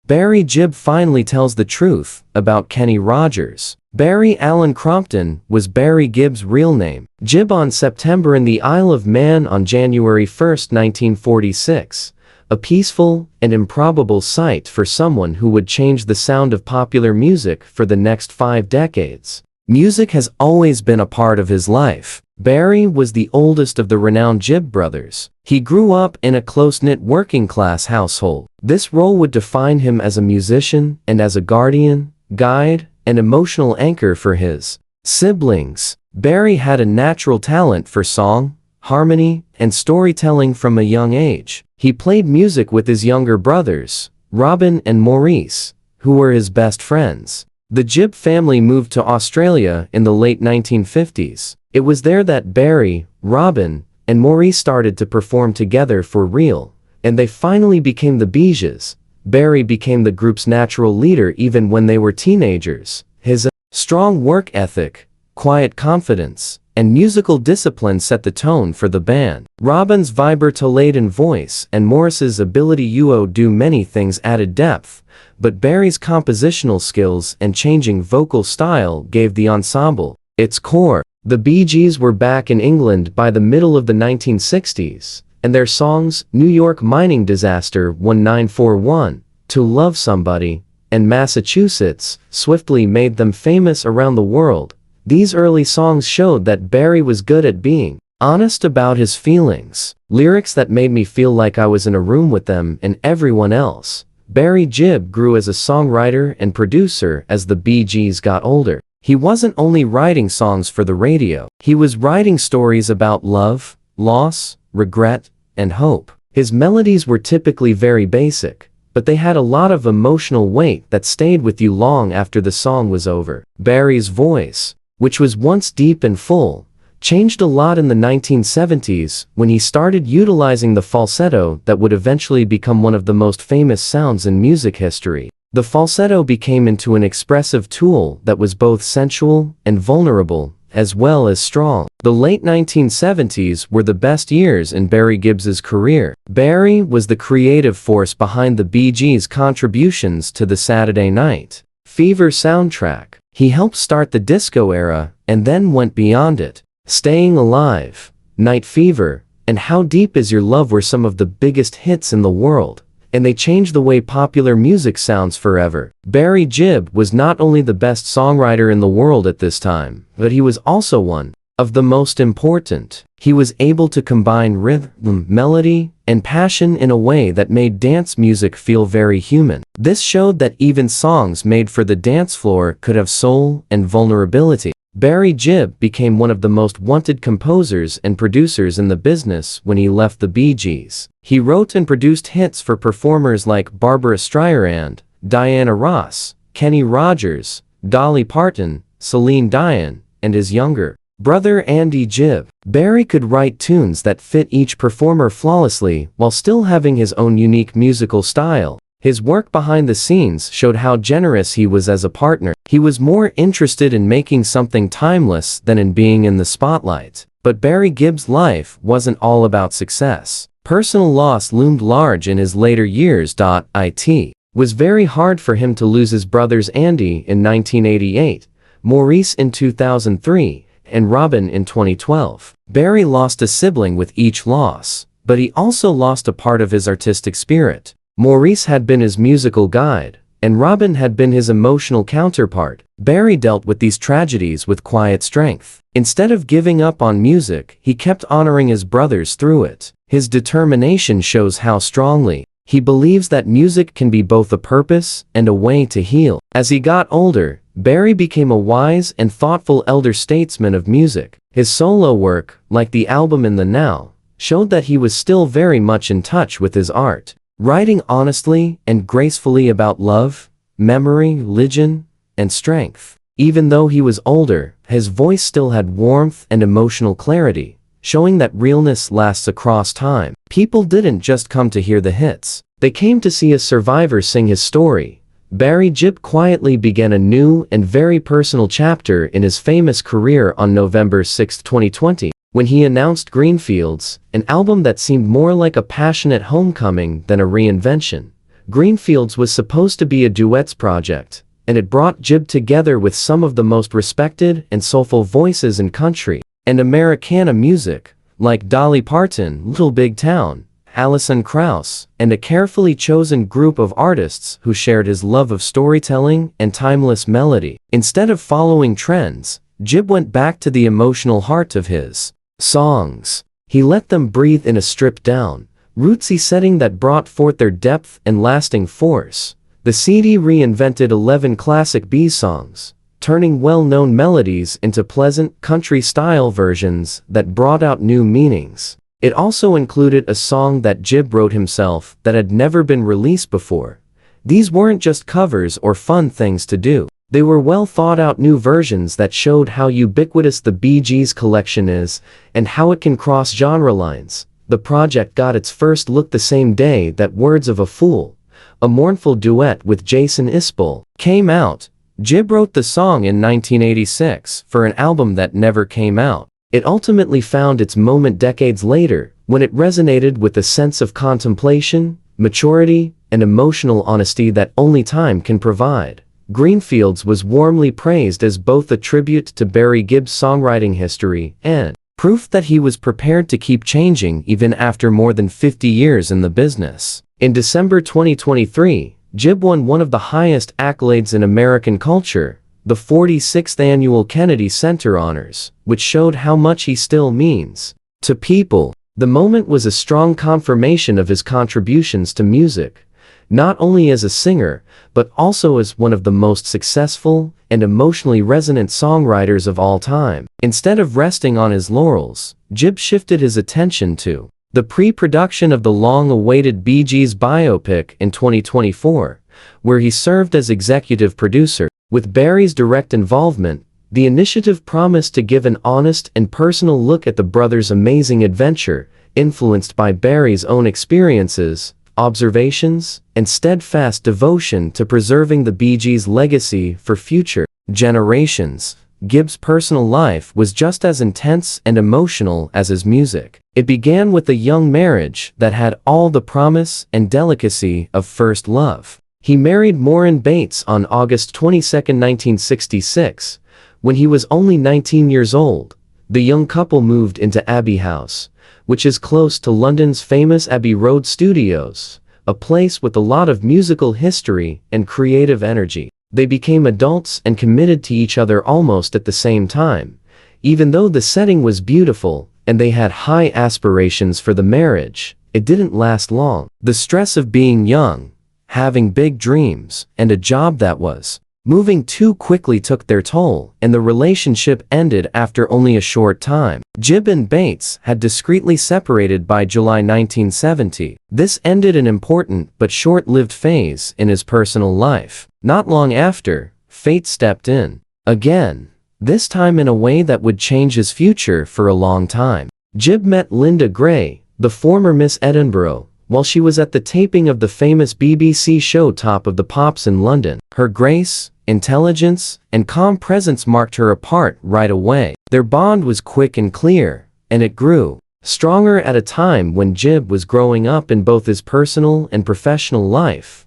Barry Gibb finally tells the truth about Kenny Rogers. Barry Allen Crompton was Barry Gibb's real name. Gibb on September in the Isle of Man on January 1, 1946. A peaceful and improbable sight for someone who would change the sound of popular music for the next 5 decades. Music has always been a part of his life. Barry was the oldest of the renowned Gibb brothers. He grew up in a close-knit working-class household. This role would define him as a musician and as a guardian, guide, and emotional anchor for his siblings. Barry had a natural talent for song, harmony, and storytelling from a young age. He played music with his younger brothers, Robin and Maurice, who were his best friends. The Gibb family moved to Australia in the late 1950s. It was there that Barry, Robin, and Maurice started to perform together for real, and they finally became the Beeges. Barry became the group's natural leader even when they were teenagers. His strong work ethic, quiet confidence, and musical discipline set the tone for the band. Robin's vibrato-laden voice and Maurice's ability to do many things added depth, but Barry's compositional skills and changing vocal style gave the ensemble its core. The Bee Gees were back in England by the middle of the 1960s, and their songs New York Mining Disaster 1941, To Love Somebody, and Massachusetts swiftly made them famous around the world. These early songs showed that Barry was good at being honest about his feelings. Lyrics that made me feel like I was in a room with them and everyone else. Barry Gibb grew as a songwriter and producer as the Bee Gees got older. He wasn't only writing songs for the radio. He was writing stories about love, loss, regret, and hope. His melodies were typically very basic, but they had a lot of emotional weight that stayed with you long after the song was over. Barry's voice, which was once deep and full, changed a lot in the 1970s when he started utilizing the falsetto that would eventually become one of the most famous sounds in music history. The falsetto became into an expressive tool that was both sensual and vulnerable, as well as strong. The late 1970s were the best years in Barry Gibb's career. Barry was the creative force behind the Bee Gees' contributions to the Saturday Night Fever soundtrack. He helped start the disco era and then went beyond it. Staying Alive, Night Fever, and How Deep Is Your Love were some of the biggest hits in the world, and they changed the way popular music sounds forever. Barry Gibb was not only the best songwriter in the world at this time, but he was also one of the most important. He was able to combine rhythm, melody, and passion in a way that made dance music feel very human. This showed that even songs made for the dance floor could have soul and vulnerability. Barry Gibb became one of the most wanted composers and producers in the business when he left the Bee Gees. He wrote and produced hits for performers like Barbara Streisand, Diana Ross, Kenny Rogers, Dolly Parton, Celine Dion, and his younger brother Andy Gibb. Barry could write tunes that fit each performer flawlessly while still having his own unique musical style. His work behind the scenes showed how generous he was as a partner. He was more interested in making something timeless than in being in the spotlight. But Barry Gibb's life wasn't all about success. Personal loss loomed large in his later years. It was very hard for him to lose his brothers Andy in 1988, Maurice in 2003, and Robin in 2012. Barry lost a sibling with each loss, but he also lost a part of his artistic spirit. Maurice had been his musical guide, and Robin had been his emotional counterpart. Barry dealt with these tragedies with quiet strength. Instead of giving up on music, he kept honoring his brothers through it. His determination shows how strongly he believes that music can be both a purpose and a way to heal. As he got older, Barry became a wise and thoughtful elder statesman of music. His solo work, like the album In the Now, showed that he was still very much in touch with his art. Writing honestly and gracefully about love, memory, religion, and strength. Even though he was older, his voice still had warmth and emotional clarity, showing that realness lasts across time. People didn't just come to hear the hits. They came to see a survivor sing his story. Barry Gibb quietly began a new and very personal chapter in his famous career on November 6, 2020. When he announced Greenfields, an album that seemed more like a passionate homecoming than a reinvention. Greenfields was supposed to be a duets project, and it brought Gibb together with some of the most respected and soulful voices in country and Americana music, like Dolly Parton, Little Big Town, Alison Krauss, and a carefully chosen group of artists who shared his love of storytelling and timeless melody. Instead of following trends, Gibb went back to the emotional heart of his songs. He let them breathe in a stripped-down, rootsy setting that brought forth their depth and lasting force. The CD reinvented 11 classic blues songs, turning well-known melodies into pleasant, country-style versions that brought out new meanings. It also included a song that Gibb wrote himself that had never been released before. These weren't just covers or fun things to do. They were well-thought-out new versions that showed how ubiquitous the Bee Gees collection is and how it can cross genre lines. The project got its first look the same day that Words of a Fool, a mournful duet with Jason Isbell, came out. Gibb wrote the song in 1986 for an album that never came out. It ultimately found its moment decades later, when it resonated with a sense of contemplation, maturity, and emotional honesty that only time can provide. Greenfields was warmly praised as both a tribute to Barry Gibb's songwriting history and proof that he was prepared to keep changing even after more than 50 years in the business. In December 2023, Gibb won one of the highest accolades in American culture, the 46th Annual Kennedy Center Honors, which showed how much he still means to people. The moment was a strong confirmation of his contributions to music, not only as a singer, but also as one of the most successful and emotionally resonant songwriters of all time. Instead of resting on his laurels, Gibb shifted his attention to the pre-production of the long-awaited Bee Gees biopic in 2024, where he served as executive producer. With Barry's direct involvement, the initiative promised to give an honest and personal look at the brothers' amazing adventure, influenced by Barry's own experiences, observations, and steadfast devotion to preserving the Bee Gees' legacy for future generations. Gibb's personal life was just as intense and emotional as his music. It began with a young marriage that had all the promise and delicacy of first love. He married Maureen Bates on August 22, 1966. When he was only 19 years old, the young couple moved into Abbey House, which is close to London's famous Abbey Road Studios, a place with a lot of musical history and creative energy. They became adults and committed to each other almost at the same time. Even though the setting was beautiful and they had high aspirations for the marriage, it didn't last long. The stress of being young, having big dreams, and a job that was moving too quickly took their toll, and the relationship ended after only a short time. Gibb and Bates had discreetly separated by July 1970. This ended an important but short-lived phase in his personal life. Not long after, fate stepped in again, this time in a way that would change his future for a long time. Gibb met Linda Gray, the former Miss Edinburgh, while she was at the taping of the famous BBC show Top of the Pops in London. Her grace, intelligence, and calm presence marked her apart right away. Their bond was quick and clear, and it grew stronger at a time when Gibb was growing up in both his personal and professional life.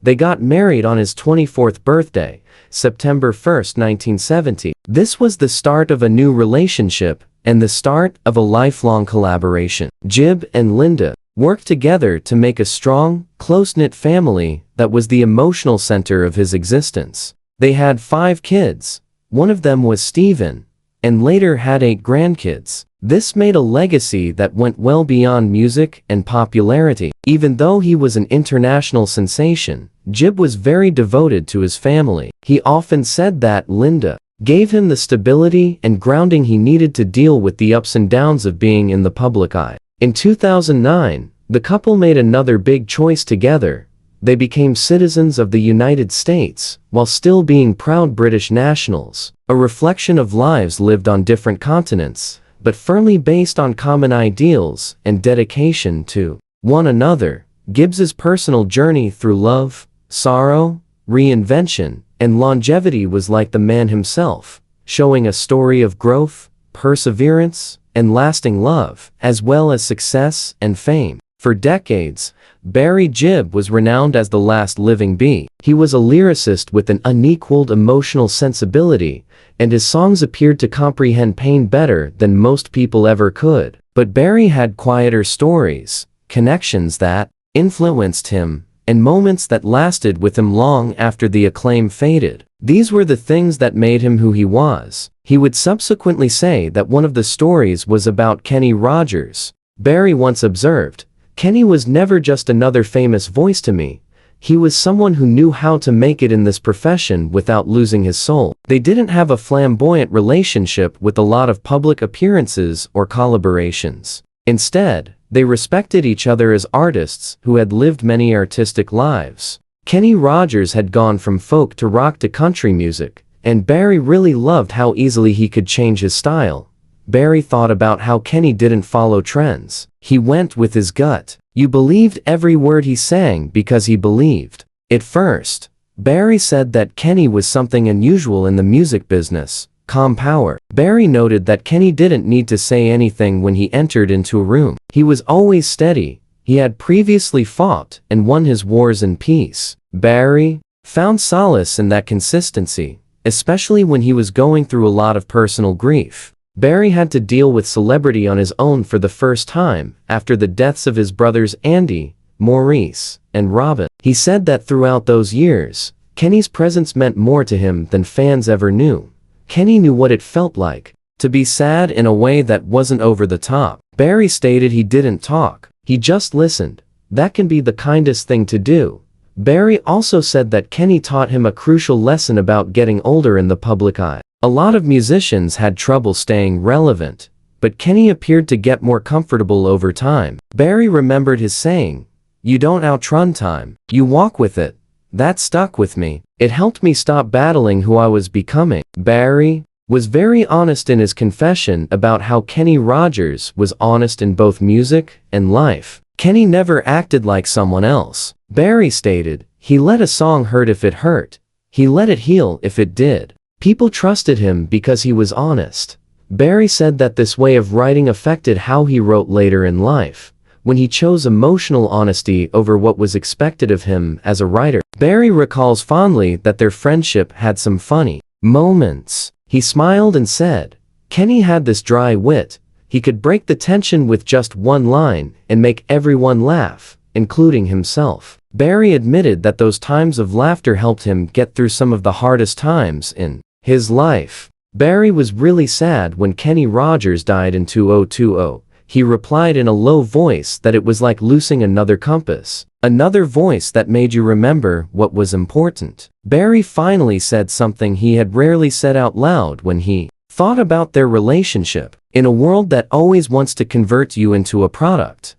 They got married on his 24th birthday, September 1, 1970. This was the start of a new relationship and the start of a lifelong collaboration. Gibb and Linda worked together to make a strong, close-knit family that was the emotional center of his existence. They had 5 kids, one of them was Stephen, and later had 8 grandkids. This made a legacy that went well beyond music and popularity. Even though he was an international sensation, Gibb was very devoted to his family. He often said that Linda gave him the stability and grounding he needed to deal with the ups and downs of being in the public eye. In 2009, the couple made another big choice together. They became citizens of the United States, while still being proud British nationals, a reflection of lives lived on different continents, but firmly based on common ideals and dedication to one another. Gibbs's personal journey through love, sorrow, reinvention, and longevity was like the man himself, showing a story of growth, perseverance, and lasting love, as well as success and fame. For decades, Barry Gibb was renowned as the last living bee. He was a lyricist with an unequaled emotional sensibility, and his songs appeared to comprehend pain better than most people ever could. But Barry had quieter stories, connections that influenced him, and moments that lasted with him long after the acclaim faded. These were the things that made him who he was. He would subsequently say that one of the stories was about Kenny Rogers. Barry once observed, "Kenny was never just another famous voice to me. He was someone who knew how to make it in this profession without losing his soul." They didn't have a flamboyant relationship with a lot of public appearances or collaborations. Instead, they respected each other as artists who had lived many artistic lives. Kenny Rogers had gone from folk to rock to country music, and Barry really loved how easily he could change his style. Barry thought about how Kenny didn't follow trends. He went with his gut. You believed every word he sang because he believed. At first, Barry said that Kenny was something unusual in the music business, calm power. Barry noted that Kenny didn't need to say anything when he entered into a room. He was always steady. He had previously fought and won his wars in peace. Barry found solace in that consistency, especially when he was going through a lot of personal grief. Barry had to deal with celebrity on his own for the first time after the deaths of his brothers Andy, Maurice, and Robin. He said that throughout those years, Kenny's presence meant more to him than fans ever knew. Kenny knew what it felt like to be sad in a way that wasn't over the top. Barry stated he didn't talk, he just listened. That can be the kindest thing to do. Barry also said that Kenny taught him a crucial lesson about getting older in the public eye. A lot of musicians had trouble staying relevant, but Kenny appeared to get more comfortable over time. Barry remembered his saying, "You don't outrun time, you walk with it." That stuck with me. It helped me stop battling who I was becoming. Barry was very honest in his confession about how Kenny Rogers was honest in both music and life. Kenny never acted like someone else. Barry stated, he let a song hurt if it hurt. He let it heal if it did. People trusted him because he was honest. Barry said that this way of writing affected how he wrote later in life, when he chose emotional honesty over what was expected of him as a writer. Barry recalls fondly that their friendship had some funny moments. He smiled and said, "Kenny had this dry wit. He could break the tension with just one line and make everyone laugh, including himself." Barry admitted that those times of laughter helped him get through some of the hardest times in his life. Barry was really sad when Kenny Rogers died in 2020. He replied in a low voice that it was like losing another compass, another voice that made you remember what was important. Barry finally said something he had rarely said out loud when he thought about their relationship. In a world that always wants to convert you into a product,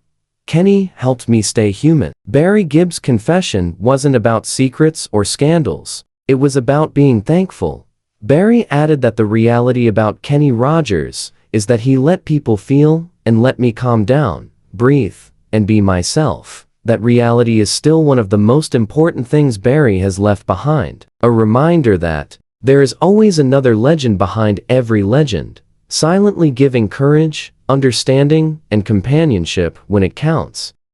Kenny helped me stay human. Barry Gibb's confession wasn't about secrets or scandals. It was about being thankful. Barry added that the reality about Kenny Rogers is that he let people feel and let me calm down, breathe, and be myself. That reality is still one of the most important things Barry has left behind. A reminder that there is always another legend behind every legend, silently giving courage, understanding, and companionship when it counts.